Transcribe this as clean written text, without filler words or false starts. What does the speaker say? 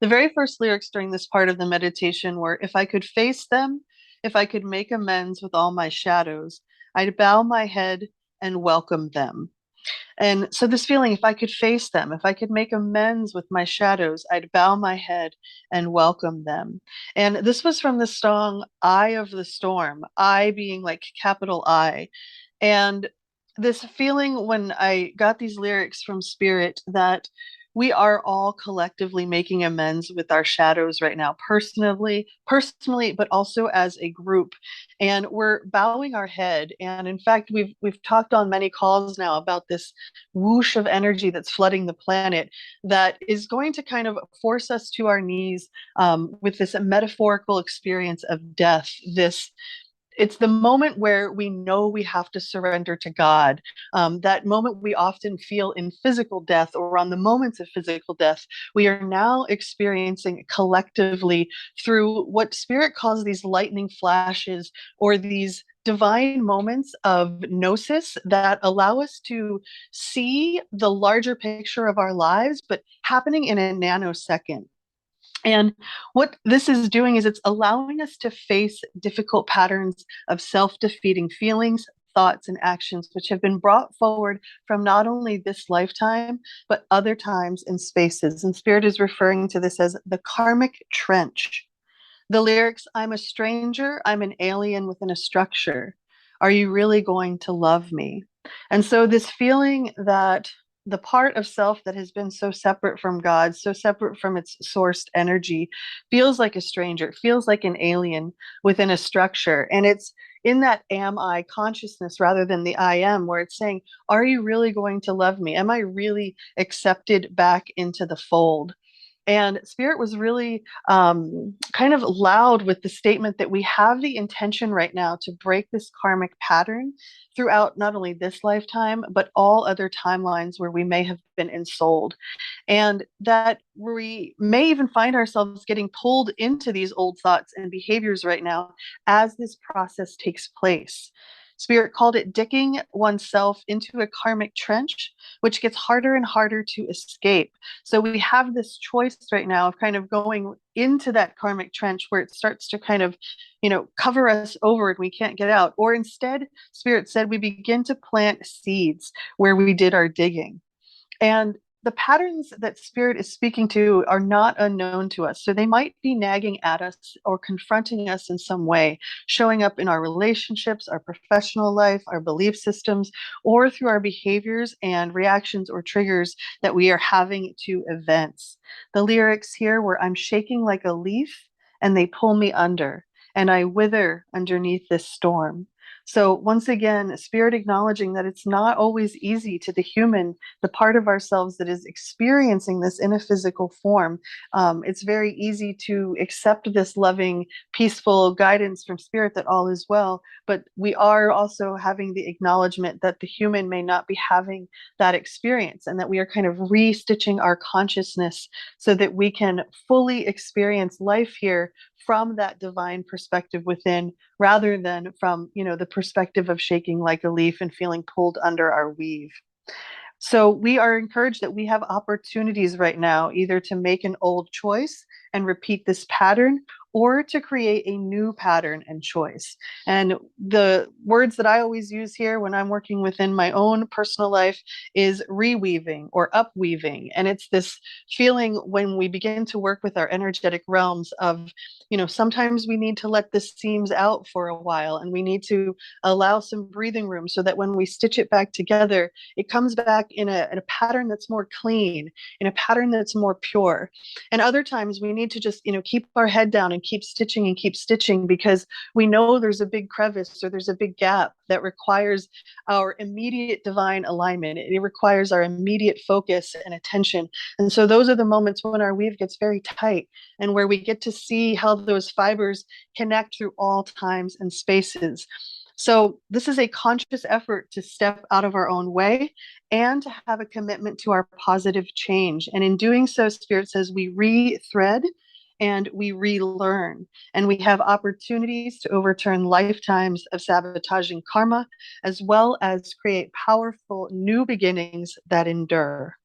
The very first lyrics during this part of the meditation were, if I could face them, if I could make amends with all my shadows, I'd bow my head and welcome them. And so, this feeling, if I could face them, if I could make amends with my shadows, I'd bow my head and welcome them. And this was from the song Eye of the Storm, I being like capital I. And this feeling when I got these lyrics from Spirit that we are all collectively making amends with our shadows right now, personally, but also as a group. And we're bowing our head. And in fact, we've talked on many calls now about this whoosh of energy that's flooding the planet that is going to kind of force us to our knees with this metaphorical experience of death, this it's the moment where we know we have to surrender to God. That moment we often feel in physical death or on the moments of physical death, we are now experiencing collectively through what Spirit calls these lightning flashes or these divine moments of gnosis that allow us to see the larger picture of our lives, but happening in a nanosecond. And what this is doing is it's allowing us to face difficult patterns of self defeating feelings, thoughts, and actions, which have been brought forward from not only this lifetime, but other times and spaces. And Spirit is referring to this as the Karmic Trench. The lyrics, I'm a stranger, I'm an alien within a structure. Are you really going to love me? And so, this feeling that the part of self that has been so separate from God, so separate from its sourced energy, feels like a stranger, it feels like an alien within a structure. And it's in that am I consciousness rather than the I am, where it's saying, are you really going to love me? Am I really accepted back into the fold? And Spirit was really kind of loud with the statement that we have the intention right now to break this karmic pattern throughout not only this lifetime, but all other timelines where we may have been ensouled. And that we may even find ourselves getting pulled into these old thoughts and behaviors right now as this process takes place. Spirit called it digging oneself into a karmic trench, which gets harder and harder to escape. So we have this choice right now of kind of going into that karmic trench where it starts to kind of, cover us over and we can't get out. Or instead, Spirit said we begin to plant seeds where we did our digging. And the patterns that Spirit is speaking to are not unknown to us. So they might be nagging at us or confronting us in some way, showing up in our relationships, our professional life, our belief systems, or through our behaviors and reactions or triggers that we are having to events. The lyrics here were, I'm shaking like a leaf and they pull me under, and I wither underneath this storm. So, once again, Spirit acknowledging that it's not always easy to the human, the part of ourselves that is experiencing this in a physical form. It's very easy to accept this loving, peaceful guidance from Spirit that all is well, but we are also having the acknowledgement that the human may not be having that experience and that we are kind of restitching our consciousness so that we can fully experience life here from that divine perspective within rather than from the perspective of shaking like a leaf and feeling pulled under our weave. So we are encouraged that we have opportunities right now either to make an old choice and repeat this pattern or to create a new pattern and choice. And the words that I always use here when I'm working within my own personal life is reweaving or upweaving. And it's this feeling when we begin to work with our energetic realms of, sometimes we need to let the seams out for a while and we need to allow some breathing room so that when we stitch it back together, it comes back in a pattern that's more clean, in a pattern that's more pure. And other times we need to just, keep our head down and keep stitching because we know there's a big crevice or there's a big gap that requires our immediate divine alignment. It requires our immediate focus and attention. And so those are the moments when our weave gets very tight and where we get to see how those fibers connect through all times and spaces. So this is a conscious effort to step out of our own way and to have a commitment to our positive change. And in doing so, Spirit says we re-thread and we relearn, and we have opportunities to overturn lifetimes of sabotaging karma, as well as create powerful new beginnings that endure.